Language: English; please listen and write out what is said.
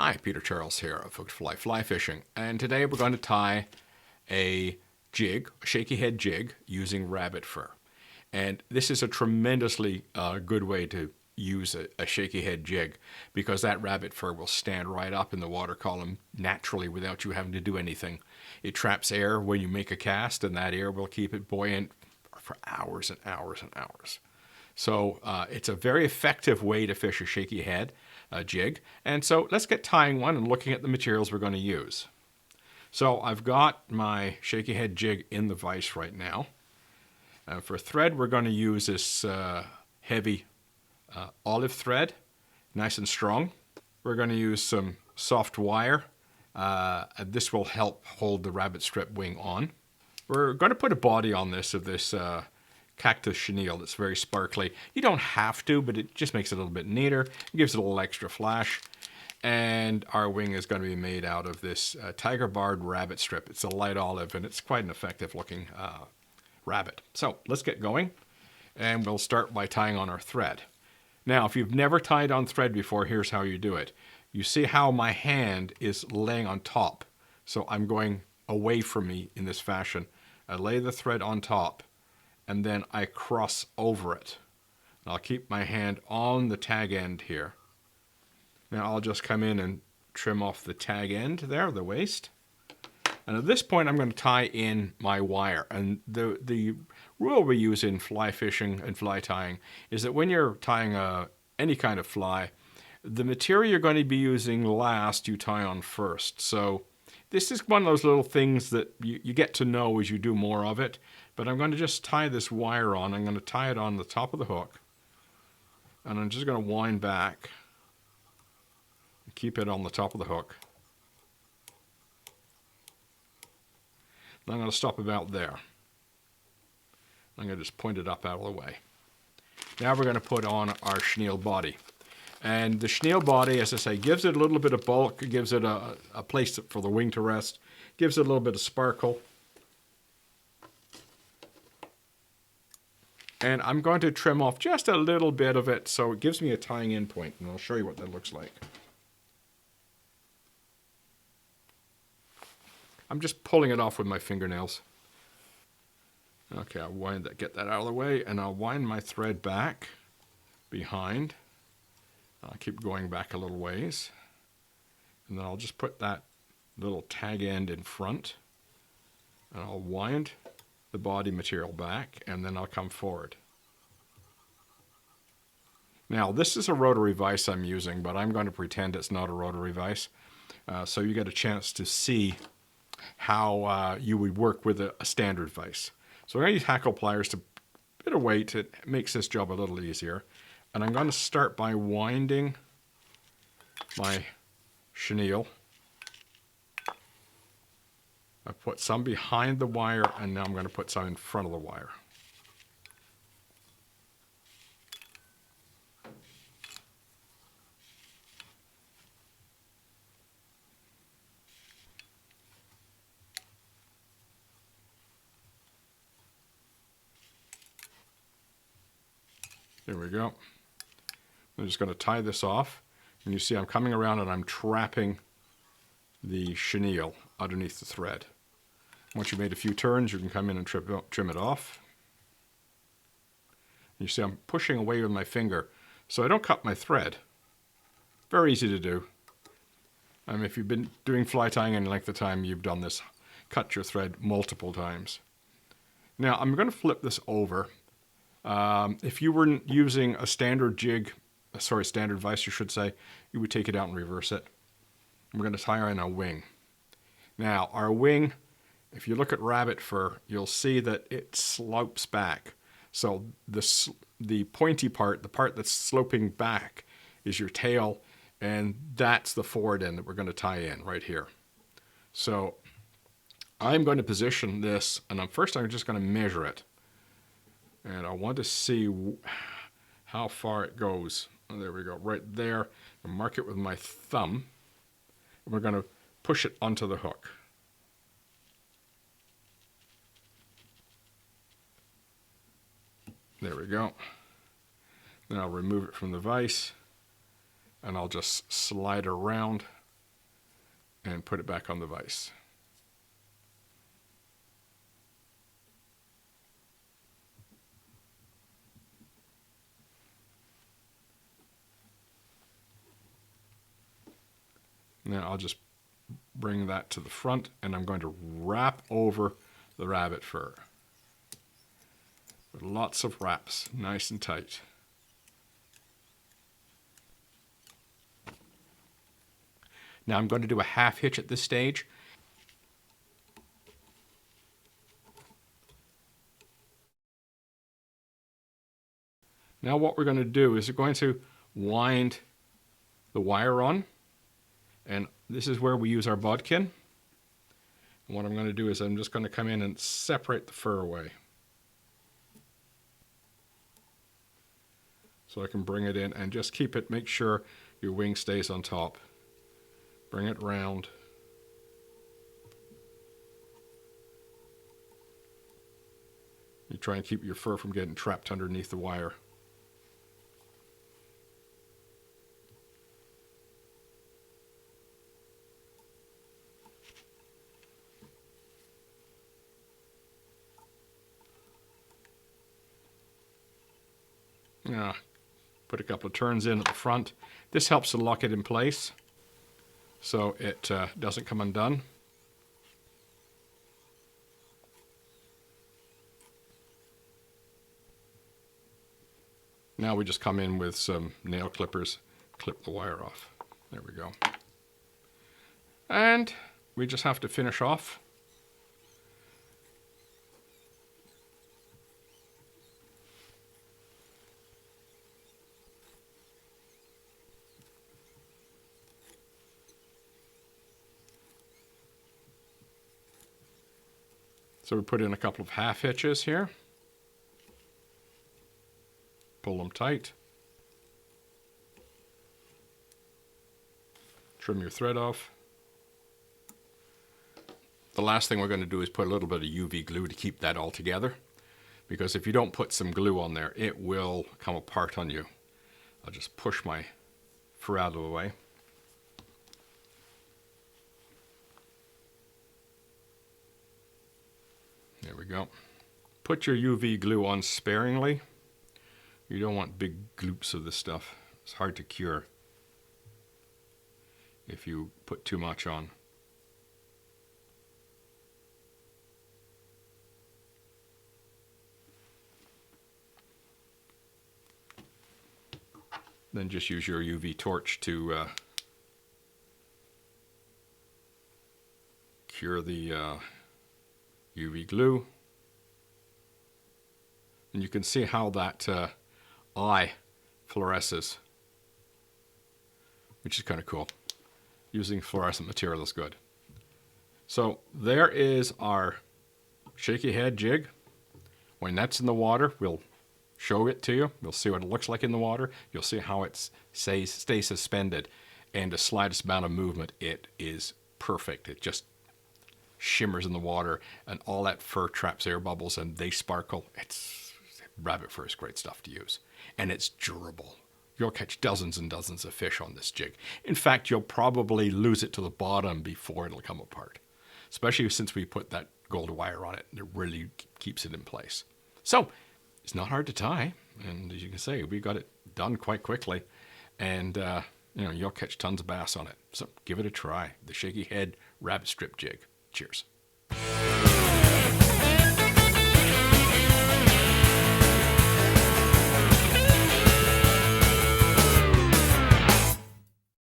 Hi, Peter Charles here of Hooked Fly Fishing, and today we're going to tie a jig, a shaky head jig, using rabbit fur. And this is a tremendously good way to use a shaky head jig because that rabbit fur will stand right up in the water column naturally without you having to do anything. It traps air when you make a cast, and that air will keep it buoyant for hours and hours and hours. So it's a very effective way to fish a shaky head jig. And so let's get tying one and looking at the materials we're going to use. So I've got my shaky head jig in the vise right now. For thread, we're going to use this heavy olive thread, nice and strong. We're going to use some soft wire. This will help hold the rabbit strip wing on. We're going to put a body on this of this cactus chenille that's very sparkly. You don't have to, but it just makes it a little bit neater. It gives it a little extra flash. And our wing is going to be made out of this tiger barred rabbit strip. It's a light olive, and it's quite an effective looking rabbit. So let's get going, and we'll start by tying on our thread. Now, if you've never tied on thread before, here's how you do it. You see how my hand is laying on top. So I'm going away from me in this fashion. I lay the thread on top, and then I cross over it. And I'll keep my hand on the tag end here. Now I'll just come in and trim off the tag end there, the waist. And at this point I'm going to tie in my wire. And the rule we use in fly fishing and fly tying is that when you're tying any kind of fly, the material you're going to be using last you tie on first. So this is one of those little things that you get to know as you do more of it. But I'm going to just tie this wire on. I'm going to tie it on the top of the hook. And I'm just going to wind back and keep it on the top of the hook. And I'm going to stop about there. I'm going to just point it up out of the way. Now we're going to put on our chenille body. And the chenille body, as I say, gives it a little bit of bulk, gives it a place for the wing to rest, gives it a little bit of sparkle. And I'm going to trim off just a little bit of it so it gives me a tying in point, and I'll show you what that looks like. I'm just pulling it off with my fingernails. Okay, I'll get that out of the way, and I'll wind my thread back behind. I'll keep going back a little ways. And then I'll just put that little tag end in front. And I'll wind the body material back, and then I'll come forward. Now, this is a rotary vise I'm using, but I'm going to pretend it's not a rotary vise. So you get a chance to see how you would work with a standard vise. So I'm going to use hackle pliers to a bit of weight. It makes this job a little easier. And I'm going to start by winding my chenille. I put some behind the wire, and now I'm going to put some in front of the wire. There we go. I'm just going to tie this off. And you see I'm coming around and I'm trapping the chenille underneath the thread. Once you've made a few turns, you can come in and trim it off. You see I'm pushing away with my finger so I don't cut my thread. Very easy to do. If you've been doing fly tying any length of time, you've done this. Cut your thread multiple times. Now I'm going to flip this over. If you were using a standard standard vise, you should say, you would take it out and reverse it. We're going to tie in a wing. Now, our wing, if you look at rabbit fur, you'll see that it slopes back. So the pointy part, the part that's sloping back, is your tail, and that's the forward end that we're going to tie in right here. So I'm going to position this, and first I'm just going to measure it. And I want to see how far it goes. Oh, there we go, right there. I'll mark it with my thumb. And we're going to push it onto the hook. There we go. Then I'll remove it from the vise, and I'll just slide around and put it back on the vise. Now I'll just bring that to the front, and I'm going to wrap over the rabbit fur. With lots of wraps, nice and tight. Now I'm going to do a half hitch at this stage. Now what we're going to do is we're going to wind the wire on, and this is where we use our bodkin. And what I'm going to do is I'm just going to come in and separate the fur away. So I can bring it in and just keep it, make sure your wing stays on top. Bring it round. You try and keep your fur from getting trapped underneath the wire. Now, put a couple of turns in at the front. This helps to lock it in place so it doesn't come undone. Now we just come in with some nail clippers, clip the wire off. There we go. And we just have to finish off. So we put in a couple of half hitches here. Pull them tight. Trim your thread off. The last thing we're going to do is put a little bit of UV glue to keep that all together, because if you don't put some glue on there, it will come apart on you. I'll just push my fur out of the way. There we go. Put your UV glue on sparingly. You don't want big gloops of this stuff. It's hard to cure if you put too much on. Then just use your UV torch to cure the UV glue. And you can see how that eye fluoresces, which is kind of cool. Using fluorescent material is good. So there is our shaky head jig. When that's in the water, we'll show it to you. We'll see what it looks like in the water. You'll see how it stays suspended, and the slightest amount of movement, it is perfect. It just shimmers in the water, and all that fur traps air bubbles and they sparkle. Rabbit fur is great stuff to use, and it's durable. You'll catch dozens and dozens of fish on this jig. In fact, you'll probably lose it to the bottom before it'll come apart, especially since we put that gold wire on it. It really keeps it in place. So it's not hard to tie, and as you can see, we got it done quite quickly, and you'll catch tons of bass on it. So give it a try. The Shaky Head Rabbit Strip Jig. Cheers.